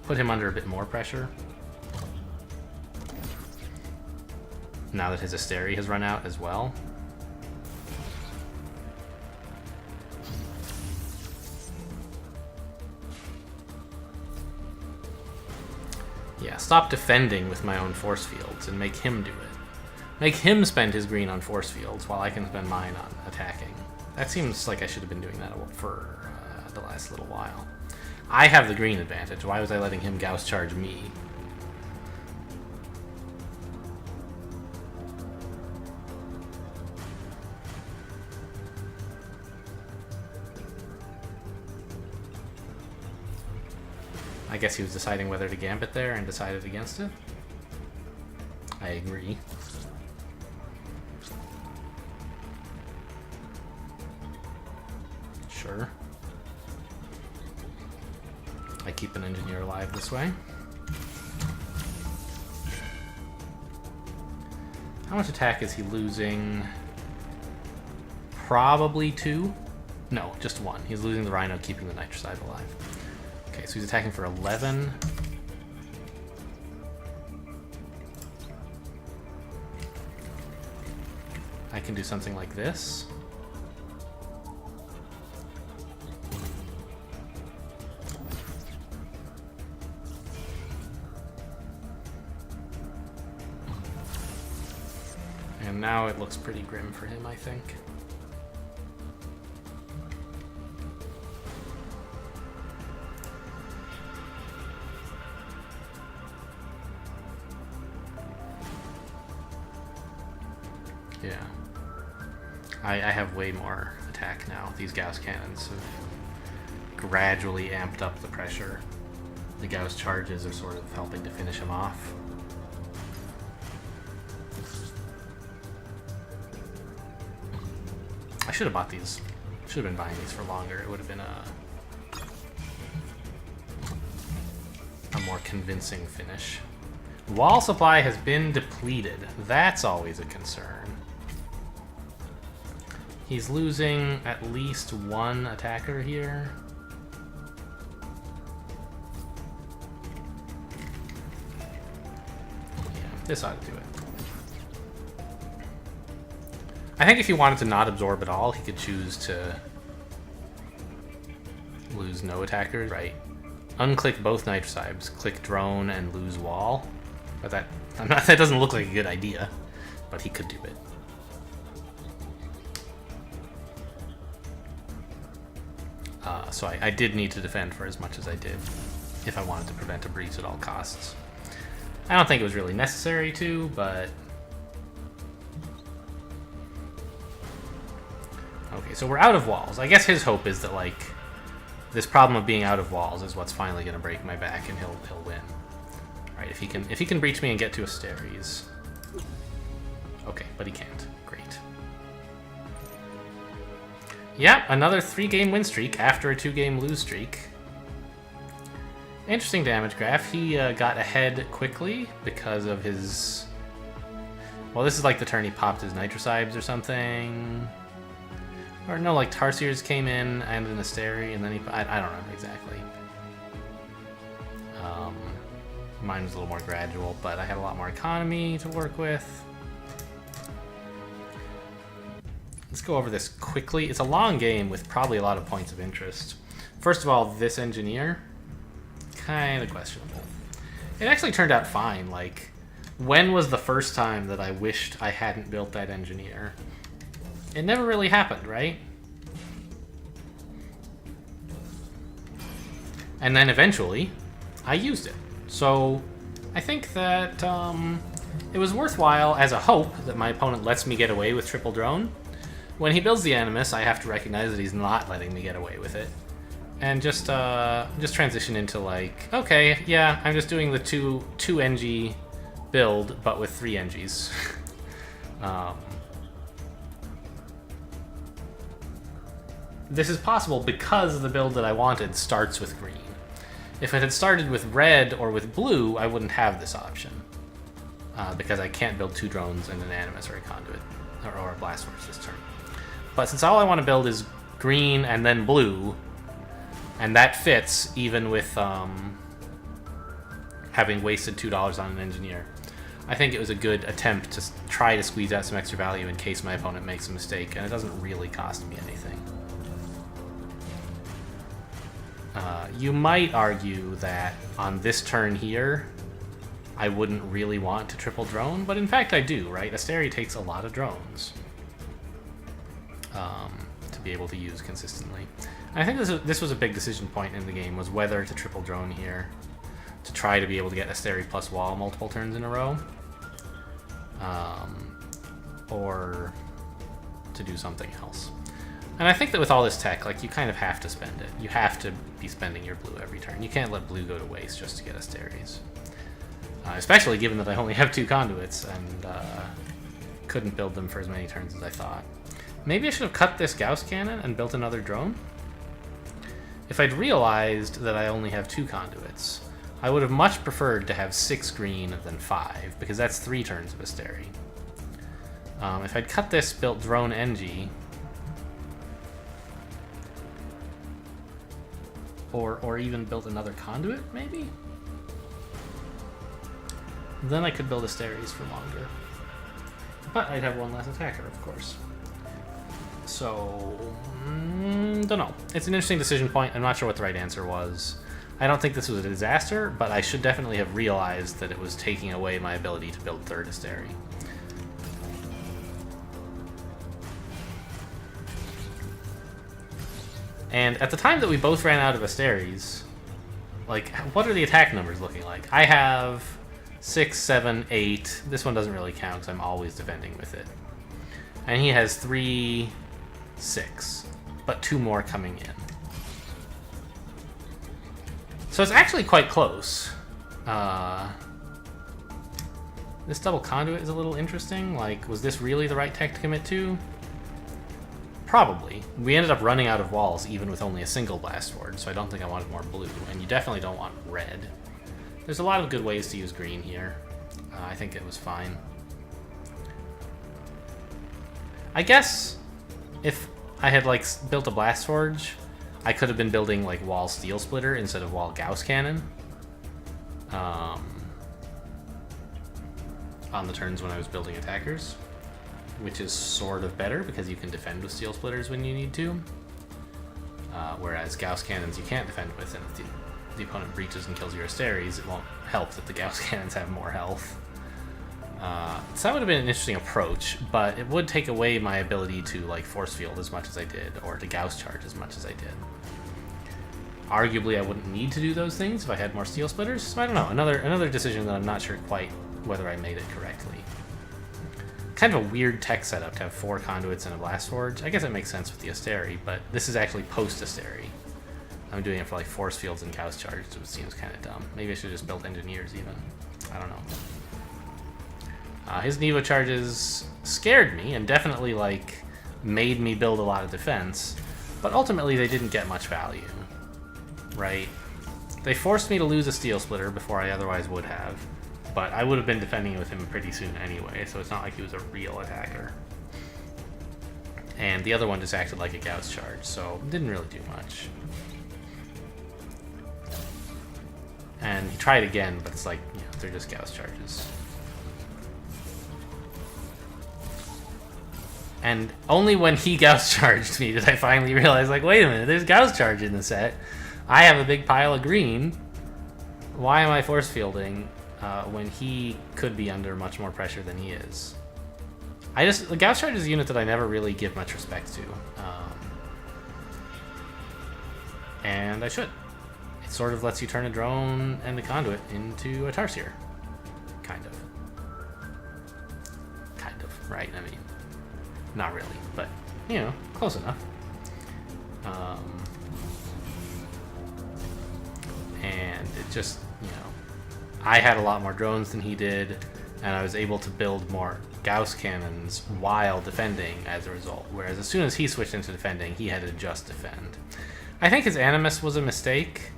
S1: Put him under a bit more pressure. Now that his Asteri has run out as well. Yeah, stop defending with my own force fields and make him do it. Make him spend his green on force fields while I can spend mine on attacking. That seems like I should have been doing that for the last little while. I have the green advantage. Why was I letting him Gauss charge me? I guess he was deciding whether to gambit there and decided against it. I agree. Sure. I keep an engineer alive this way. How much attack is he losing? Probably 2? No, just 1. He's losing the rhino, keeping the nitricide alive. Okay, so he's attacking for 11. I can do something like this. And now it looks pretty grim for him, I think. Yeah. I have way more attack now. These Gauss cannons have gradually amped up the pressure. The Gauss charges are sort of helping to finish him off. I should have bought these. Should have been buying these for longer. It would have been a more convincing finish. Wall supply has been depleted. That's always a concern. He's losing at least 1 attacker here. Yeah, this ought to do it. I think if he wanted to not absorb at all, he could choose to lose no attackers, right? Unclick both nitricides, click drone, and lose wall. But that doesn't look like a good idea, but he could do it. So I did need to defend for as much as I did if I wanted to prevent a breach at all costs. I don't think it was really necessary to, but... Okay, so we're out of walls. I guess his hope is that, like, this problem of being out of walls is what's finally going to break my back and he'll win. Right, if he can breach me and get to Asteries. Okay, but he can't. Great. Yeah, another 3-game win streak after a 2-game lose streak. Interesting damage graph. He got ahead quickly because of his... Well, this is like the turn he popped his nitricides or something. Or no, like Tarsiers came in and an Asteri, and then I don't remember exactly. Mine was a little more gradual, but I had a lot more economy to work with. Let's go over this quickly. It's a long game with probably a lot of points of interest. First of all, this engineer, kind of questionable. It actually turned out fine. Like, when was the first time that I wished I hadn't built that engineer? It never really happened, right? And then eventually, I used it. So I think that it was worthwhile as a hope that my opponent lets me get away with triple drone. When he builds the Animus, I have to recognize that he's not letting me get away with it. And just transition into like, okay, yeah, I'm just doing the two NG build, but with 3 NGs. This is possible because the build that I wanted starts with green. If it had started with red or with blue, I wouldn't have this option. Because I can't build 2 drones and an Animus or a Conduit, or a Blast Force this turn. But since all I want to build is green and then blue, and that fits even with having wasted $2 on an engineer, I think it was a good attempt to try to squeeze out some extra value in case my opponent makes a mistake, and it doesn't really cost me anything. You might argue that on this turn here, I wouldn't really want to triple drone, but in fact I do, right? Asteri takes a lot of drones to be able to use consistently. And I think this was a big decision point in the game, was whether to triple drone here to try to be able to get Asteri plus wall multiple turns in a row, or to do something else. And I think that with all this tech, like, you kind of have to spend it. You have to be spending your blue every turn. You can't let blue go to waste just to get Asteris. Especially given that I only have 2 conduits and couldn't build them for as many turns as I thought. Maybe I should have cut this Gauss cannon and built another drone? If I'd realized that I only have 2 conduits, I would have much preferred to have 6 green than 5, because that's 3 turns of Asteri. If I'd cut this, built drone NG, or even built another conduit, maybe? Then I could build Asteris for longer. But I'd have 1 less attacker, of course. So, don't know. It's an interesting decision point. I'm not sure what the right answer was. I don't think this was a disaster, but I should definitely have realized that it was taking away my ability to build 3rd Asteri. And at the time that we both ran out of Asteris, like, what are the attack numbers looking like? I have 6, 7, 8. This one doesn't really count because I'm always defending with it. And he has 3, 6, but 2 more coming in. So it's actually quite close. This double conduit is a little interesting. Like, was this really the right tech to commit to? Probably. We ended up running out of walls even with only a single blast sword, so I don't think I wanted more blue, and you definitely don't want red. There's a lot of good ways to use green here. I think it was fine. I guess if I had like built a blast forge, I could have been building like wall steel splitter instead of wall Gauss cannon on the turns when I was building attackers, which is sort of better because you can defend with steel splitters when you need to, whereas Gauss cannons you can't defend with, and if the opponent breaches and kills your Asteris, it won't help that the Gauss cannons have more health. So that would have been an interesting approach, but it would take away my ability to like force field as much as I did, or to Gauss charge as much as I did. Arguably, I wouldn't need to do those things if I had more steel splitters. So I don't know. Another decision that I'm not sure quite whether I made it correctly. Kind of a weird tech setup to have 4 conduits and a blast forge. I guess it makes sense with the Asteri, but this is actually post Asteri. I'm doing it for like force fields and Gauss charge, so it seems kind of dumb. Maybe I should have just built engineers even. I don't know. His Nevo charges scared me and definitely like made me build a lot of defense, but ultimately they didn't get much value, right? They forced me to lose a steel splitter before I otherwise would have, but I would have been defending with him pretty soon anyway, so it's not like he was a real attacker. And the other one just acted like a Gauss charge, so didn't really do much. And he tried again, but it's like, you know, they're just Gauss charges. And only when he Gauss charged me did I finally realize, like, wait a minute, there's Gauss charge in the set. I have a big pile of green. Why am I force fielding when he could be under much more pressure than he is? The Gauss charge is a unit that I never really give much respect to. And I should. It sort of lets you turn a drone and the conduit into a Tarsier. Kind of. Kind of, right? I mean, not really, but, you know, close enough. And it just, you know, I had a lot more drones than he did, and I was able to build more Gauss cannons while defending as a result. Whereas as soon as he switched into defending, he had to just defend. I think his Animus was a mistake.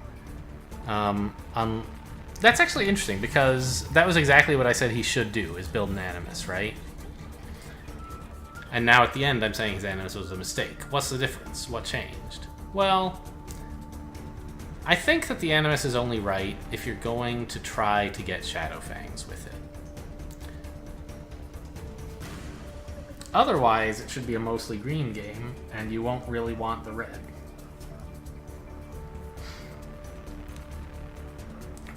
S1: That's actually interesting, because that was exactly what I said he should do, is build an Animus, right? And now at the end, I'm saying his Animus was a mistake. What's the difference? What changed? Well, I think that the Animus is only right if you're going to try to get Shadow Fangs with it. Otherwise, it should be a mostly green game, and you won't really want the red.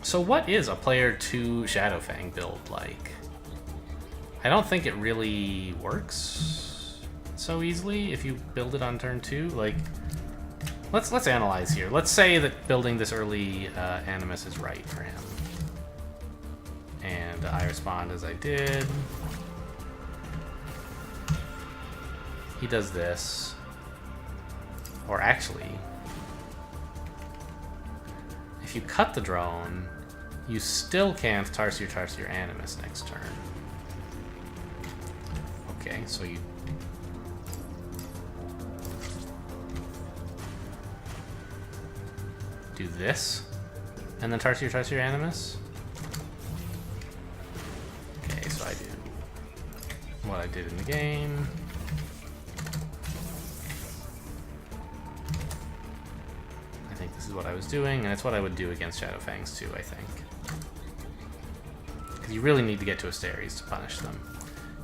S1: So what is a player 2 Shadow Fang build like? I don't think it really works so easily if you build it on turn 2. Like, let's analyze here. Let's say that building this early Animus is right for him. And I respond as I did. He does this. Or actually, if you cut the drone, you still can't Tarsier Animus next turn. Okay, so you... do this, and then Tarsier Animus. Okay, so I do what I did in the game. I think this is what I was doing, and it's what I would do against Shadow Fangs too, I think. Because you really need to get to Asteres to punish them.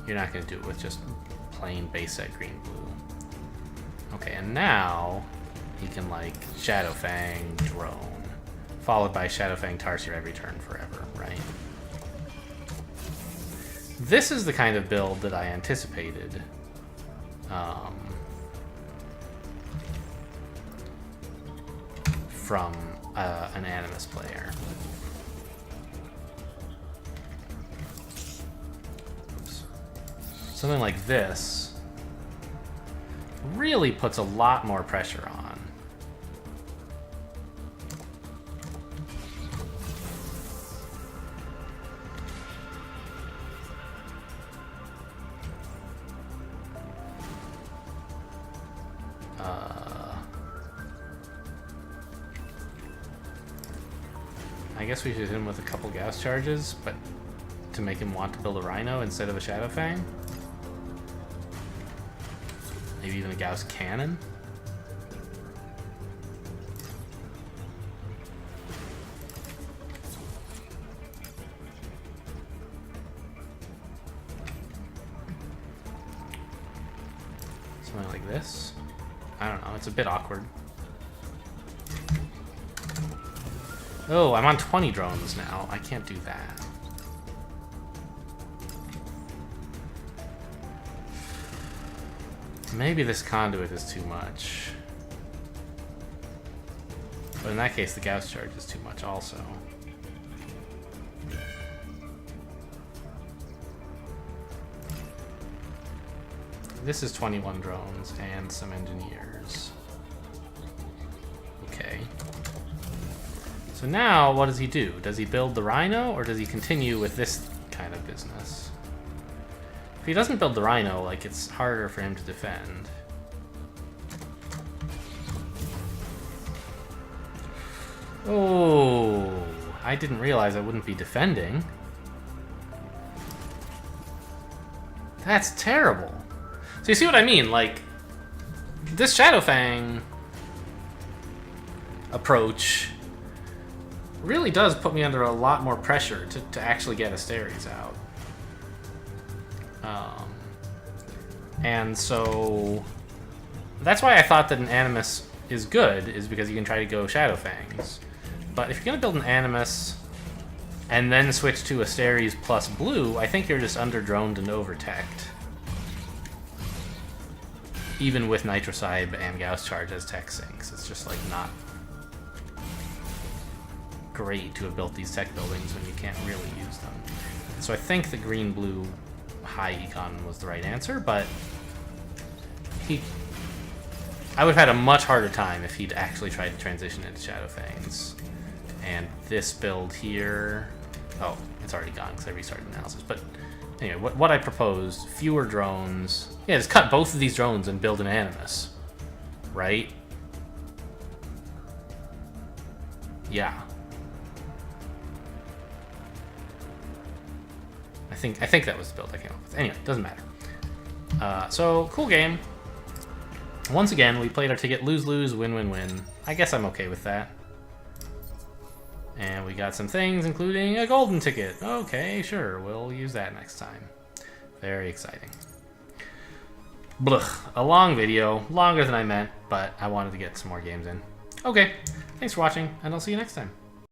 S1: You're not going to do it with just plain base set green-blue. Okay, and now he can, like, Shadow Fang drone, followed by Shadow Fang Tarsier every turn forever, right? This is the kind of build that I anticipated. From an Animus player. Oops. Something like this really puts a lot more pressure on. I guess we should hit him with a couple Gauss charges, but to make him want to build a Rhino instead of a Shadow Fang? Maybe even a Gauss Cannon? Something like this? I don't know, it's a bit awkward. Oh, I'm on 20 drones now. I can't do that. Maybe this conduit is too much. But in that case, the Gauss charge is too much also. This is 21 drones and some engineers. Okay. So now, what does he do? Does he build the Rhino, or does he continue with this kind of business? If he doesn't build the Rhino, like, it's harder for him to defend. Oh, I didn't realize I wouldn't be defending. That's terrible. So you see what I mean? Like, this Shadowfang approach really does put me under a lot more pressure to actually get Asteri's out. And so that's why I thought that an Animus is good, is because you can try to go Shadowfangs. But if you're going to build an Animus and then switch to Asteri's plus blue, I think you're just under-droned and over-teched. Even with Nitrocybe and Gauss Charge as tech sinks, it's just like not great to have built these tech buildings when you can't really use them. So I think the green-blue high econ was the right answer, but I would have had a much harder time if he'd actually tried to transition into Shadowfangs. And this build here... Oh, it's already gone because I restarted analysis. But anyway, what I proposed, fewer drones... Yeah, just cut both of these drones and build an Animus. Right? Yeah. I think that was the build I came up with. Anyway, doesn't matter. So, cool game. Once again, we played our ticket lose-lose, win-win-win. I guess I'm okay with that. And we got some things, including a golden ticket. Okay, sure, we'll use that next time. Very exciting. Blech, a long video, longer than I meant, but I wanted to get some more games in. Okay, thanks for watching, and I'll see you next time.